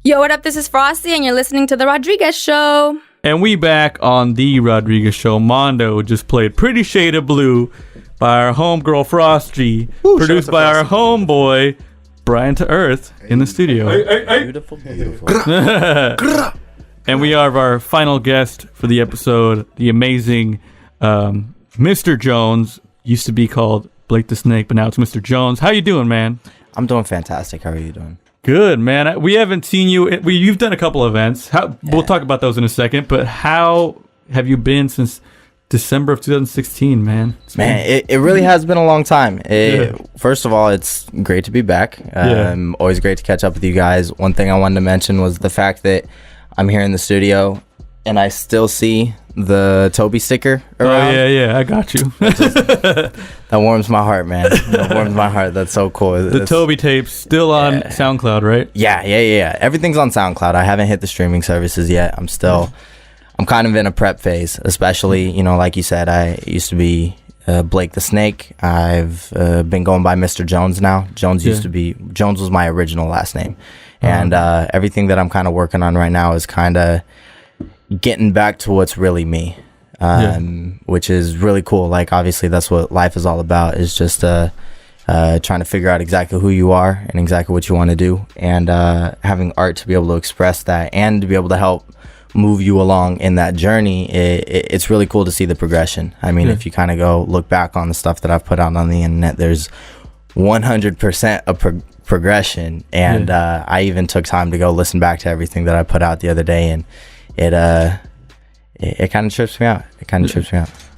Yo, what up? This is Frosty, and you're listening to The Rodriguez Show. And we back on The Rodriguez Show. Mondo just played Pretty Shade of Blue by our homegirl Frosty, produced by our homeboy Brian to Earth in the studio. Beautiful. And we have our final guest for the episode, the amazing Mr. Jones. Used to be called Blake the Snake, but now it's Mr. Jones. How you doing, man? I'm doing fantastic. How are you doing? Good, man. We haven't seen you. You've done a couple events. We'll talk about those in a second. But how have you been since December of 2016, man? It really has been a long time. First of all, it's great to be back. Always great to catch up with you guys. One thing I wanted to mention was the fact that I'm here in the studio and I still see the Toby sticker around. Oh, yeah, I got you. That warms my heart, man. That warms my heart. That's so cool. The Toby tape's still on SoundCloud, right? Yeah. Everything's on SoundCloud. I haven't hit the streaming services yet. I'm kind of in a prep phase, especially, like you said, I used to be Blake the Snake. I've been going by Mr. Jones now. Jones was my original last name. And everything that I'm kind of working on right now is kind of getting back to what's really me, which is really cool. Like, obviously, that's what life is all about, is just trying to figure out exactly who you are and exactly what you want to do, and having art to be able to express that and to be able to help move you along in that journey. It's really cool to see the progression. I mean, if you kind of go look back on the stuff that I've put out on the internet, there's 100% a progression, and I even took time to go listen back to everything that I put out the other day, and it kind of trips me out.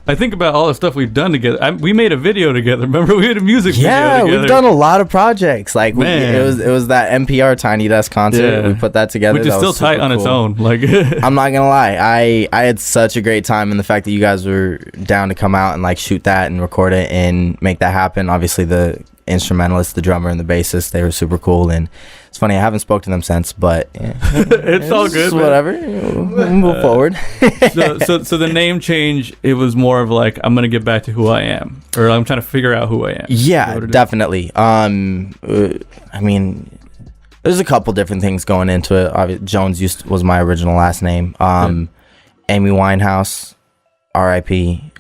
I think about all the stuff we've done together. We made a video together. Remember, we had a music video together. Yeah, we've done a lot of projects. Like, it was that NPR Tiny Desk concert. We put that together. Which is still tight on its own. Like, I'm not gonna lie, I had such a great time, and the fact that you guys were down to come out and like shoot that and record it and make that happen. Obviously, the instrumentalist, the drummer, and the bassist, they were super cool. And it's funny, I haven't spoken to them since, but it's all good, whatever. We'll move forward. so the name change, it was more of like, I'm gonna get back to who I am, or I'm trying to figure out who I am. Yeah, definitely. I mean, there's a couple different things going into it. Jones was my original last name. Amy Winehouse, R.I.P.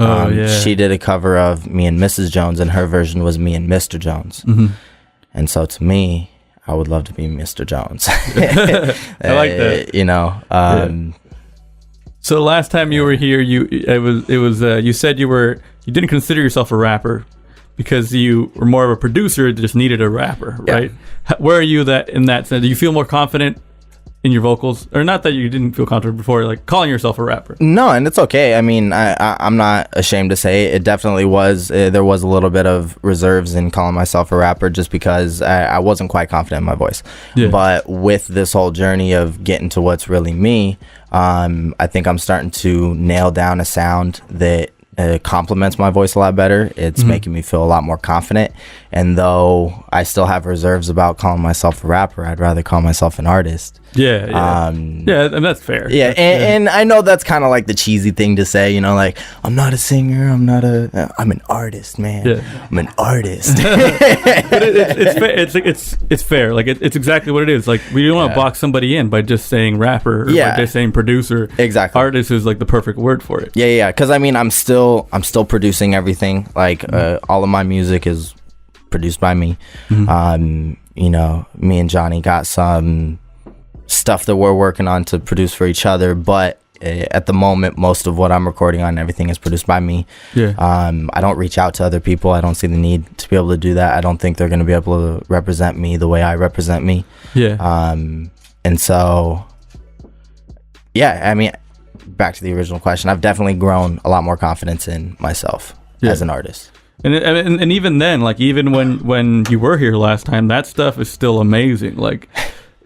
She did a cover of Me and Mrs. Jones, and her version was Me and Mr. Jones. And so to me, I would love to be Mr. Jones. I like that. So the last time you were here, you said you didn't consider yourself a rapper because you were more of a producer that just needed a rapper, right? Where are you in that sense? Do you feel more confident in your vocals, or not that you didn't feel confident before, like calling yourself a rapper? No, and it's okay. I mean, I'm not ashamed to say it definitely was. There was a little bit of reserves in calling myself a rapper, just because I wasn't quite confident in my voice. But with this whole journey of getting to what's really me, I think I'm starting to nail down a sound that complements my voice a lot better. It's making me feel a lot more confident, and though I still have reserves about calling myself a rapper, I'd rather call myself an artist. And that's fair. And I know that's kind of like the cheesy thing to say, like, I'm not a singer, I'm an artist, man. I'm an artist. But it's fair. Like, it's exactly what it is. Like, we don't want to box somebody in by just saying rapper, or by just saying producer. Exactly. Artist is like the perfect word for it. Because I mean, I'm still producing everything. Like, all of my music is produced by me. Me and Johnny got some stuff that we're working on to produce for each other, but at the moment, most of what I'm recording on, everything is produced by me. I don't reach out to other people. I don't see the need to be able to do that. I don't think they're going to be able to represent me the way I represent me. And so, I mean, back to the original question, I've definitely grown a lot more confidence in myself as an artist. And even then, like, even when you were here last time, that stuff is still amazing. Like,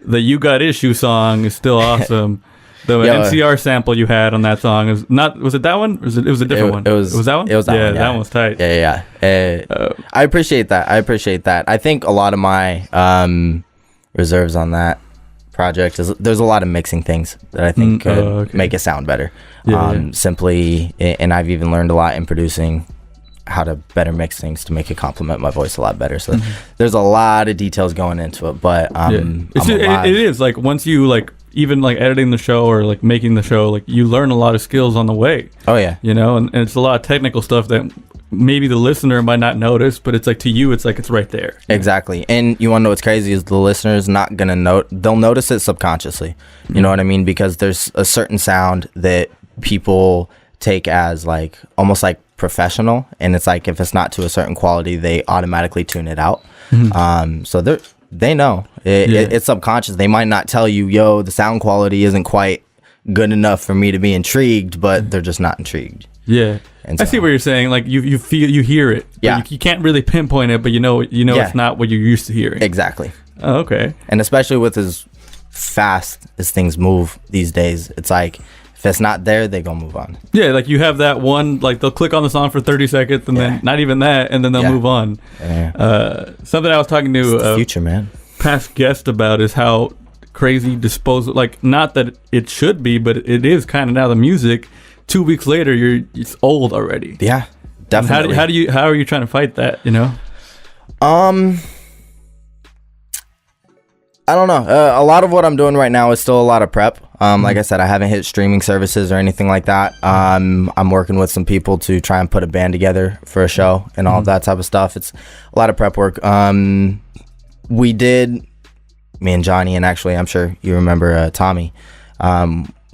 the You Got Issue song is still awesome. The NCR sample you had on that song is not. Was it that one? Or it was a different one. It was that one. It was that one. That one was tight. I appreciate that. I think a lot of my reserves on that project is there's a lot of mixing things that I think could make it sound better. Simply, and I've even learned a lot in producing how to better mix things to make it complement my voice a lot better. So there's a lot of details going into it, but it is like once you like even like editing the show or like making the show, like you learn a lot of skills on the way. Oh yeah, you know, and it's a lot of technical stuff that maybe the listener might not notice, but it's like to you, it's like it's right there. Exactly. And you want to know what's crazy is the listener's not gonna they'll notice it subconsciously. You know what I mean? Because there's a certain sound that people take as like almost like professional, and it's like if it's not to a certain quality, they automatically tune it out. So they know it's subconscious. They might not tell you, yo, the sound quality isn't quite good enough for me to be intrigued, but they're just not intrigued. Yeah. And I see what you're saying. Like you feel, you hear it. Yeah. You can't really pinpoint it, but you know it's not what you're used to hearing. Exactly. Oh, okay. And especially with as fast as things move these days, it's like if it's not there, they gonna move on. Yeah, like you have that one, like they'll click on the song for 30 seconds and then not even that, and then they'll move on. Yeah. Something I was talking to the future, man. Past guest about is how crazy disposal, like not that it should be, but it is kind of now the music. 2 weeks later, it's old already. Yeah, definitely. How are you trying to fight that? You know. I don't know. A lot of what I'm doing right now is still a lot of prep. Like I said, I haven't hit streaming services or anything like that. I'm working with some people to try and put a band together for a show and all of that type of stuff. It's a lot of prep work. We did, me and Johnny, and actually I'm sure you remember Tommy.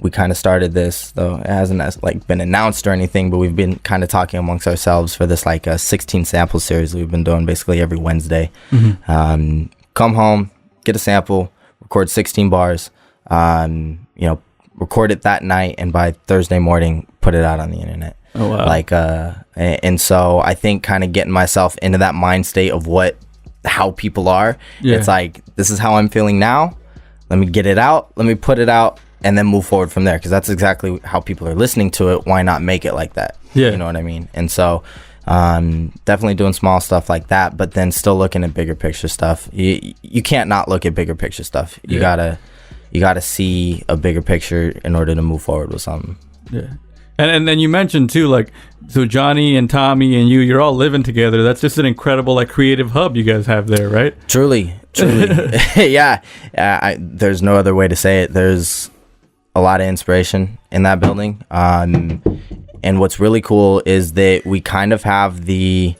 We kind of started this, though it hasn't like been announced or anything, but we've been kind of talking amongst ourselves for this like 16 sample series we've been doing basically every Wednesday. Come home, get a sample, record 16 bars, record it that night, and by Thursday morning, put it out on the internet. Oh, wow. Like, and so I think kind of getting myself into that mind state of how people are. Yeah. It's like, this is how I'm feeling now. Let me get it out. Let me put it out. And then move forward from there, because that's exactly how people are listening to it. Why not make it like that? Yeah, you know what I mean. And so, definitely doing small stuff like that, but then still looking at bigger picture stuff. You can't not look at bigger picture stuff. You gotta see a bigger picture in order to move forward with something. Yeah, and then you mentioned too, like, so Johnny and Tommy and you're all living together. That's just an incredible like creative hub you guys have there, right? Truly. Yeah. There's no other way to say it. There's a lot of inspiration in that building. And what's really cool is that we kind of have the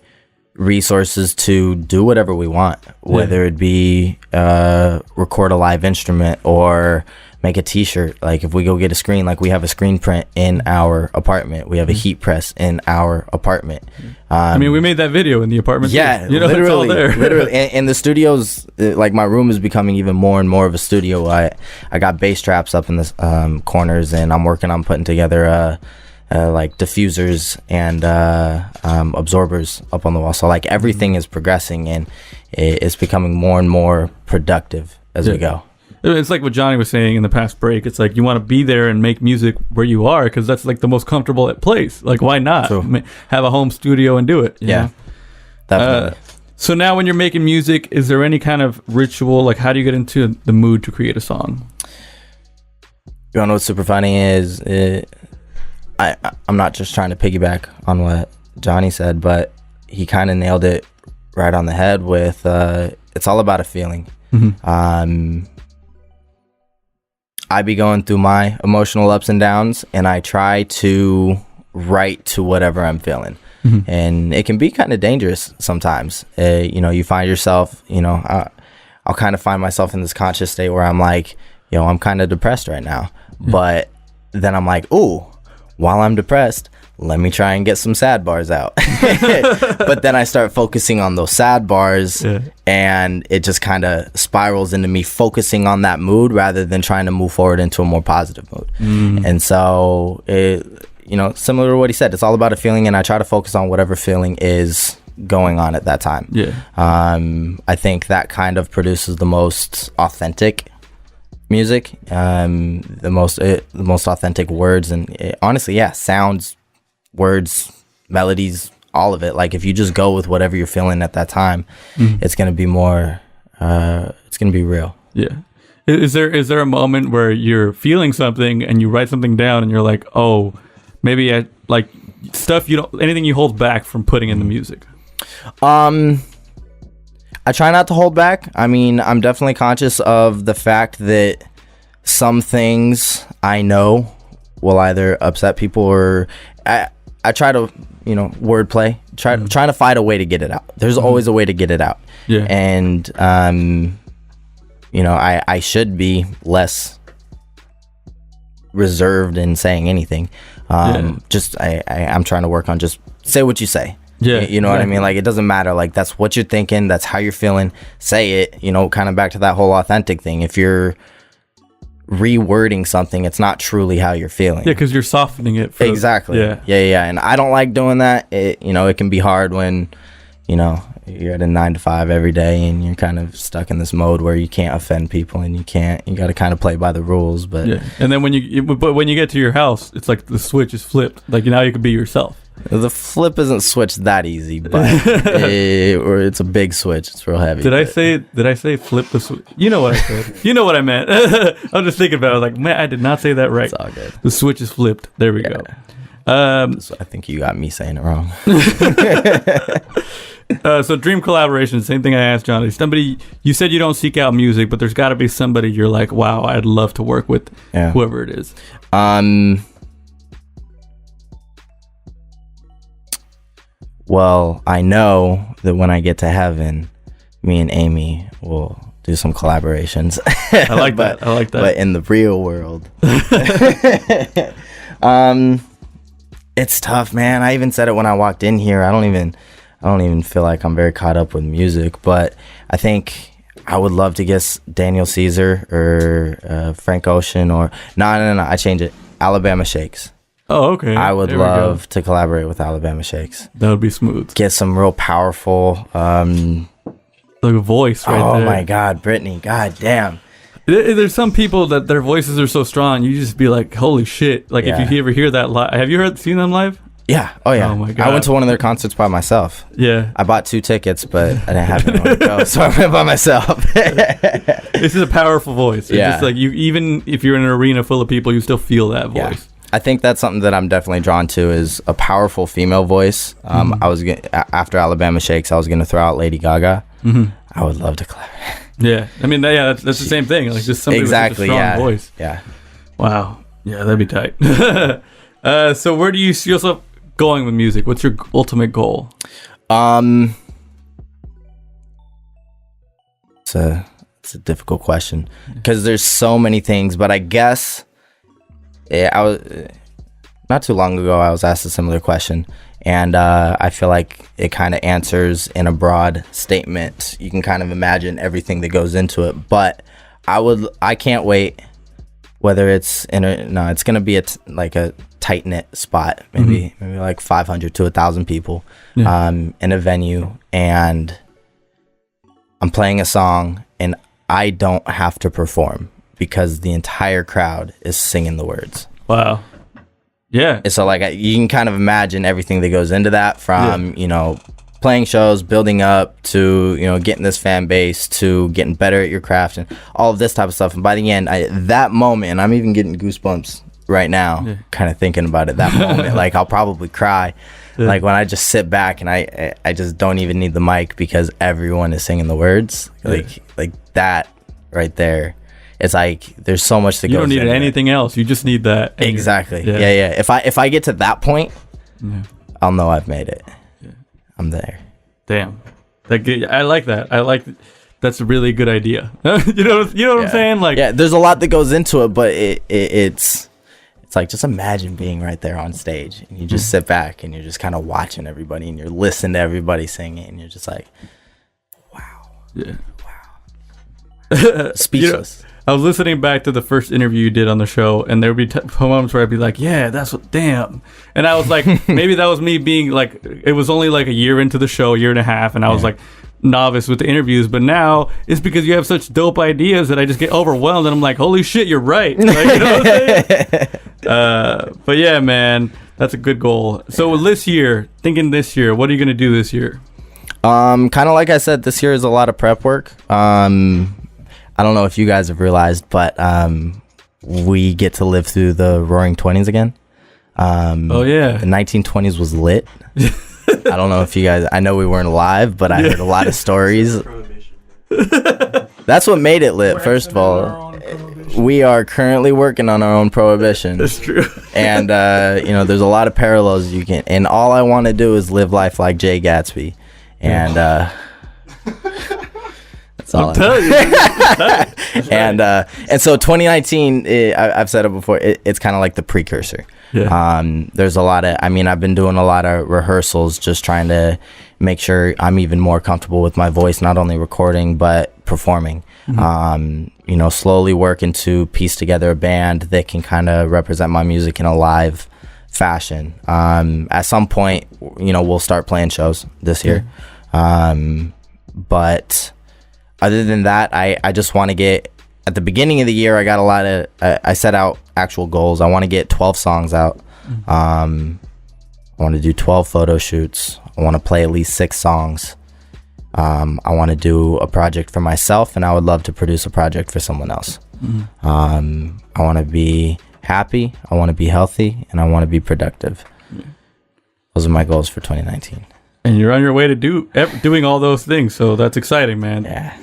resources to do whatever we want, whether it be record a live instrument or make a t-shirt. Like if we go get a screen, like we have a screen print in our apartment, we have a heat press in our apartment. I mean, we made that video in the apartment. Yeah, you know, literally, it's all there. Literally. And the studio's like, my room is becoming even more and more of a studio. I got bass traps up in the corners, and I'm working on putting together like diffusers and absorbers up on the wall. So like everything is progressing, and it's becoming more and more productive as we go. It's like what Johnny was saying in the past break. It's like you want to be there and make music where you are, because that's like the most comfortable place. Like, why not have a home studio and do it? Yeah, definitely. So now when you're making music, is there any kind of ritual? Like, how do you get into the mood to create a song? You know what's super funny is I'm not just trying to piggyback on what Johnny said, but he kind of nailed it right on the head with it's all about a feeling. I be going through my emotional ups and downs, and I try to write to whatever I'm feeling. And it can be kind of dangerous sometimes. You find yourself, I'll kind of find myself in this conscious state where I'm like, I'm kind of depressed right now. But then I'm like, ooh, while I'm depressed, let me try and get some sad bars out. But then I start focusing on those sad bars, and it just kind of spirals into me focusing on that mood rather than trying to move forward into a more positive mood. And so, similar to what he said, it's all about a feeling, and I try to focus on whatever feeling is going on at that time. I think that kind of produces the most authentic music, the most authentic words, and honestly, sounds, words, melodies, all of it. Like if you just go with whatever you're feeling at that time, it's gonna be more it's gonna be real. Is there a moment where you're feeling something and you write something down and you're like, oh, maybe I like stuff anything you hold back from putting in the music? I try not to hold back. I mean, I'm definitely conscious of the fact that some things I know will either upset people or I try to, wordplay, trying to find a way to get it out. There's always a way to get it out. Yeah. And, I should be less reserved in saying anything. I'm trying to work on just say what you say. Yeah, you know what I mean? Like, it doesn't matter. Like, that's what you're thinking. That's how you're feeling. Say it, kind of back to that whole authentic thing. If you're rewording something, it's not truly how you're feeling. Yeah, because you're softening it. Exactly. Yeah. And I don't like doing that. It can be hard when, you're at a 9 to 5 every day and you're kind of stuck in this mode where you can't offend people and you got to kind of play by the rules. But yeah. And then when you get to your house, it's like the switch is flipped. Like, now you can be yourself. The flip isn't switched that easy, but or it's a big switch. It's real heavy. Did I say flip the switch? You know what I said. You know what I meant. I was just thinking about it. I was like, man, I did not say that right. It's all good. The switch is flipped. There we go. So I think you got me saying it wrong. So dream collaboration, same thing I asked Johnny. Somebody, you said you don't seek out music, but there's got to be somebody you're like, wow, I'd love to work with, whoever it is. Well, I know that when I get to heaven, me and Amy will do some collaborations. I like that. But in the real world, it's tough, man. I even said it when I walked in here. I don't even feel like I'm very caught up with music, but I think I would love to get Daniel Caesar or Frank Ocean or no, I change it. Alabama Shakes. Oh, okay. I would love to collaborate with Alabama Shakes. That would be smooth. Get some real powerful like a voice right there. Oh my God, Brittany. God damn. There's some people that their voices are so strong, you just be like, holy shit. Like, if you ever hear that live. Have you seen them live? Yeah. Oh, yeah. Oh my God. I went to one of their concerts by myself. Yeah. I bought 2 tickets, but I didn't have anywhere to go, so I went by myself. This is a powerful voice. It's just like, even if you're in an arena full of people, you still feel that voice. Yeah. I think that's something that I'm definitely drawn to is a powerful female voice. I was after Alabama Shakes, I was going to throw out Lady Gaga. I would love to collaborate. Yeah. I mean, that's the same thing. Like, just somebody with such a strong voice. Yeah. Wow. Yeah, that'd be tight. So where do you see yourself going with music? What's your ultimate goal? It's a difficult question because there's so many things, but I guess I was not too long ago I was asked a similar question, and I feel like it kind of answers in a broad statement. You can kind of imagine everything that goes into it, but I can't wait. Whether it's it's gonna be like a tight knit spot, maybe like 500 to 1,000 people, in a venue, and I'm playing a song, and I don't have to perform because the entire crowd is singing the words. Wow. Yeah. So like you can kind of imagine everything that goes into that, from playing shows, building up to getting this fan base, to getting better at your craft and all of this type of stuff. And by the end, that moment, and I'm even getting goosebumps right now, kind of thinking about it. That moment, like I'll probably cry, like when I just sit back and I just don't even need the mic because everyone is singing the words, like that right there. It's like there's so much that goes. You don't need anything else. You just need that. Exactly. Yeah. If I get to that point, I'll know I've made it. I'm there. Damn. I like that. That's a really good idea. you know what I'm saying? Like, there's a lot that goes into it, but it's like, just imagine being right there on stage and you just sit back and you're just kind of watching everybody and you're listening to everybody singing and you're just like, wow. Yeah. Wow. Speechless. I was listening back to the first interview you did on the show, and there would be moments where I'd be like, yeah, damn. And I was like, maybe that was me being like, it was only like a year into the show, 1.5 years, and I was like novice with the interviews, but now it's because you have such dope ideas that I just get overwhelmed, and I'm like, holy shit, you're right. Like, you know what I'm saying? But yeah, man, that's a good goal. So this year, what are you going to do this year? Kind of like I said, this year is a lot of prep work. I don't know if you guys have realized, but we get to live through the Roaring 20s again. Oh yeah, the 1920s was lit. I don't know if you guys, I know we weren't alive, but I heard a lot of stories. That's what made it lit. First of all, we are currently working on our own prohibition. That's true. And there's a lot of parallels you can, and all I want to do is live life like Jay Gatsby. And that's all. I'm telling you. And so 2019, I've said it before, it's kind of like the precursor. Yeah. There's a lot of, I've been doing a lot of rehearsals, just trying to make sure I'm even more comfortable with my voice, not only recording but performing. Mm-hmm. Slowly working to piece together a band that can kind of represent my music in a live fashion. At some point, we'll start playing shows this year. But other than that, I just want to get, at the beginning of the year, I got a lot of, I set out actual goals. I want to get 12 songs out. I want to do 12 photo shoots. I want to play at least 6 songs. I want to do a project for myself, and I would love to produce a project for someone else. I want to be happy, I want to be healthy, and I want to be productive. Those are my goals for 2019. And you're on your way to doing all those things, so that's exciting, man. Yeah.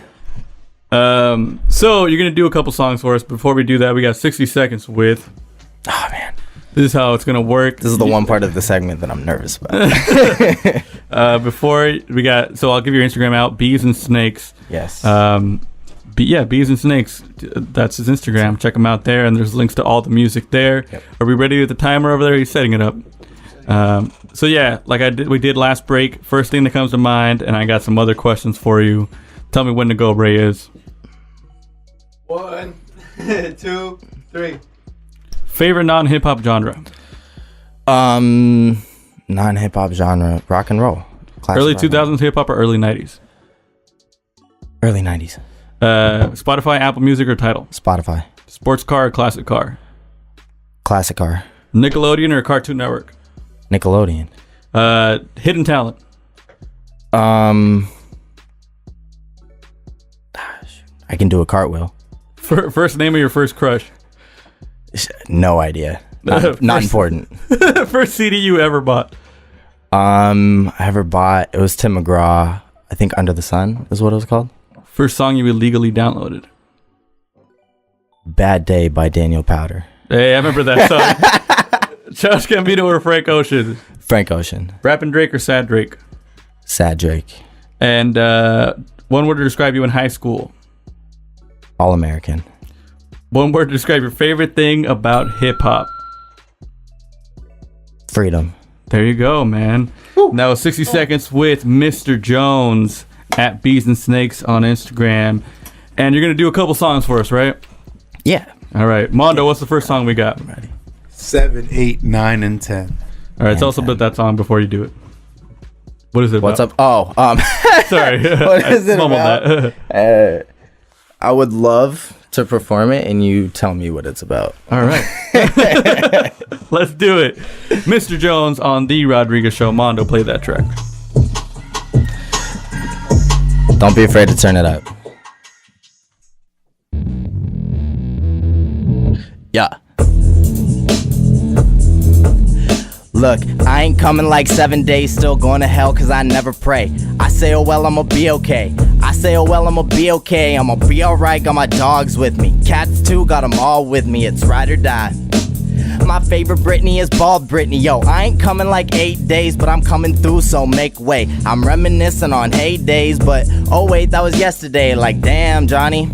So you're gonna do a couple songs for us. Before we do that, we got 60 seconds with. Oh man, this is how it's gonna work. This is the one part of the segment that I'm nervous about. Before we got, so I'll give your Instagram out. Bees and Snakes. Yes. Bees and Snakes. That's his Instagram. Check him out there, and there's links to all the music there. Yep. Are we ready with the timer over there? He's setting it up. So yeah, like we did last break. First thing that comes to mind, and I got some other questions for you. Tell me when to go, Ray is. 1, 2, 3. Favorite non-hip hop genre? Non-hip hop genre, rock and roll. Classic Early rock and roll. 2000s hip hop or early 90s? Early 90s. Spotify, Apple Music, or Tidal? Spotify. Sports car or classic car? Classic car. Nickelodeon or Cartoon Network? Nickelodeon. Hidden talent? I can do a cartway. First name of your first crush? No idea. Not important. First CD you ever bought? I ever bought, it was Tim McGraw. I think Under the Sun is what it was called. First song you illegally downloaded? Bad Day by Daniel Powder. Hey, I remember that song. Childish Gambino or Frank Ocean? Frank Ocean. Rapping Drake or Sad Drake? Sad Drake. And one word to describe you in high school? All American. One word to describe your favorite thing about hip hop? Freedom. There you go, man. And that was 60 seconds with Mr. Jones at Bees and Snakes on Instagram. And you're going to do a couple songs for us, right? Yeah. All right. Mondo, what's the first song we got? 7, 8, 9, and 10. All right. Tell us about that song before you do it. What is it What's about? up? Sorry. What is it mumbled about? that. I would love to perform it, and you tell me what it's about. All right. Let's do it. Mr. Jones on The Rodriguez Show. Mondo, play that track. Don't be afraid to turn it up. Yeah. Look, I ain't coming like 7 days, still going to hell cause I never pray. I say, oh well, I'ma be okay. I say, oh well, I'ma be okay. I'ma be alright, got my dogs with me. Cats too, got them all with me. It's ride or die. My favorite Britney is bald Britney. Yo, I ain't coming like 8 days, but I'm coming through, so make way. I'm reminiscing on heydays, but oh wait, that was yesterday. Like damn, Johnny,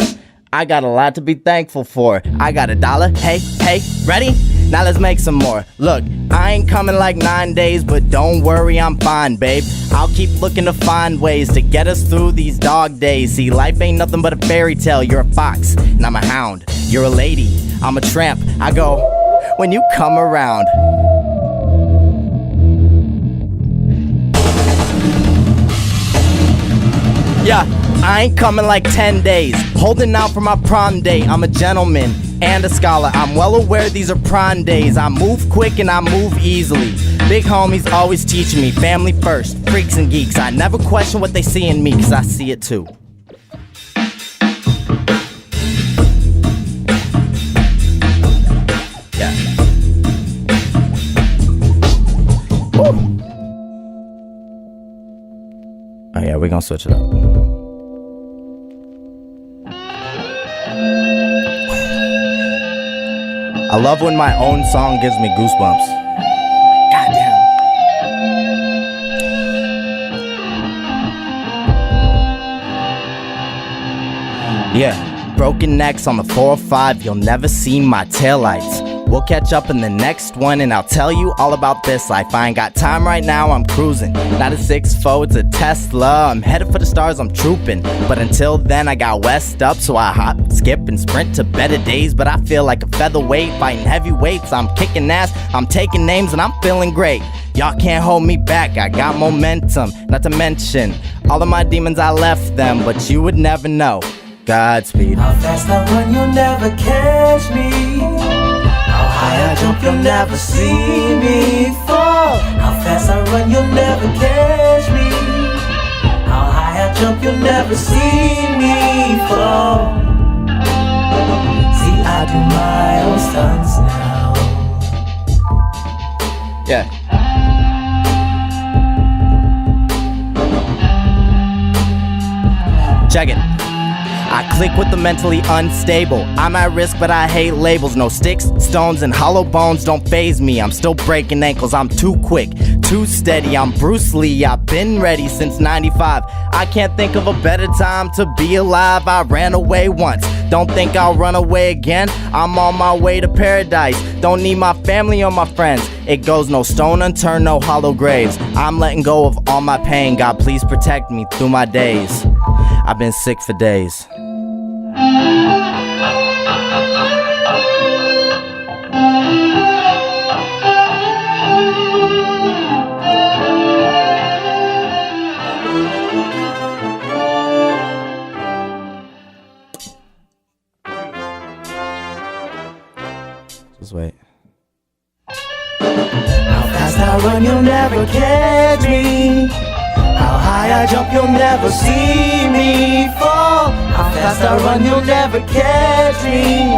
I got a lot to be thankful for. I got $1. Hey, ready? Now let's make some more. Look, I ain't coming like 9 days, but don't worry, I'm fine, babe. I'll keep looking to find ways to get us through these dog days. See, life ain't nothing but a fairy tale. You're a fox, and I'm a hound. You're a lady, I'm a tramp. I go when you come around. Yeah, I ain't coming like 10 days. Holding out for my prom date. I'm a gentleman and a scholar. I'm well aware these are prime days. I move quick and I move easily. Big homies always teaching me family first, freaks and geeks. I never question what they see in me, cause I see it too. Yeah. yeah, we're gonna switch it up. I love when my own song gives me goosebumps. Goddamn. Yeah, broken necks on the 405, you'll never see my taillights. We'll catch up in the next one and I'll tell you all about this life. I ain't got time right now, I'm cruising. Not a 6'4", it's a Tesla. I'm headed for the stars, I'm trooping. But until then I got West up, so I hop, skip and sprint to better days. But I feel like a featherweight, fighting heavy weights. I'm kicking ass, I'm taking names and I'm feeling great. Y'all can't hold me back, I got momentum. Not to mention, all of my demons I left them, but you would never know. Godspeed. How fast I run, you'll never catch me. How high I jump, you'll never see me fall. How fast I run, you'll never catch me. How high I jump, you'll never see me fall. See, I do my own stunts now. Yeah. Check it. I click with the mentally unstable. I'm at risk, but I hate labels. No sticks, stones, and hollow bones don't faze me. I'm still breaking ankles. I'm too quick, too steady. I'm Bruce Lee. I've been ready since 95. I can't think of a better time to be alive. I ran away once. Don't think I'll run away again. I'm on my way to paradise. Don't need my family or my friends. It goes no stone unturned, no hollow graves. I'm letting go of all my pain. God, please protect me through my days. I've been sick for days. Just wait. How fast I run, you'll never catch me. How high I jump, you'll never see me fall. How fast I run, you'll never catch me.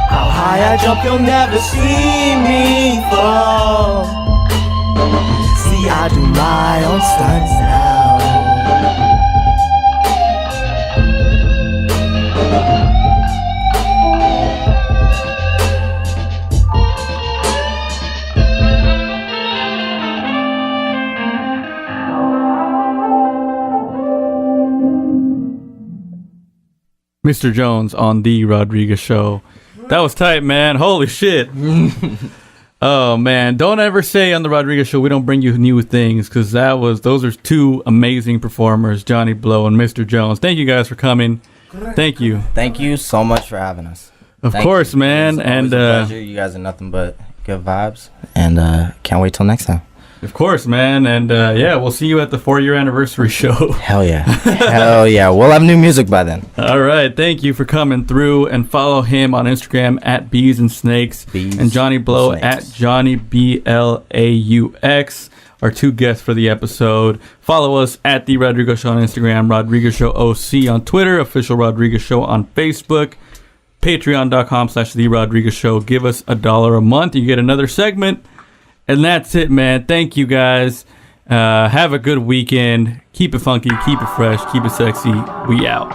How high I jump, you'll never see me fall. See, I do my own stunts now. Mr. Jones on The Rodriguez Show. That was tight, man. Holy shit. Oh, man. Don't ever say on The Rodriguez Show we don't bring you new things, because those are two amazing performers, Johnny Blow and Mr. Jones. Thank you guys for coming. Thank you. Thank you so much for having us. Of course, man. And a pleasure. You guys are nothing but good vibes. And can't wait till next time. Of course, man. And yeah, we'll see you at the 4-year anniversary show. Hell yeah. Hell yeah. We'll have new music by then. All right. Thank you for coming through, and follow him on Instagram at Bees and Snakes, and Johnny Blow at Johnny BLAUX, our two guests for the episode. Follow us at The Rodriguez Show on Instagram, Rodriguez Show OC on Twitter, Official Rodriguez Show on Facebook, patreon.com/The Rodriguez Show. Give us $1 a month. You get another segment. And that's it, man. Thank you, guys. Have a good weekend. Keep it funky, keep it fresh, keep it sexy. We out.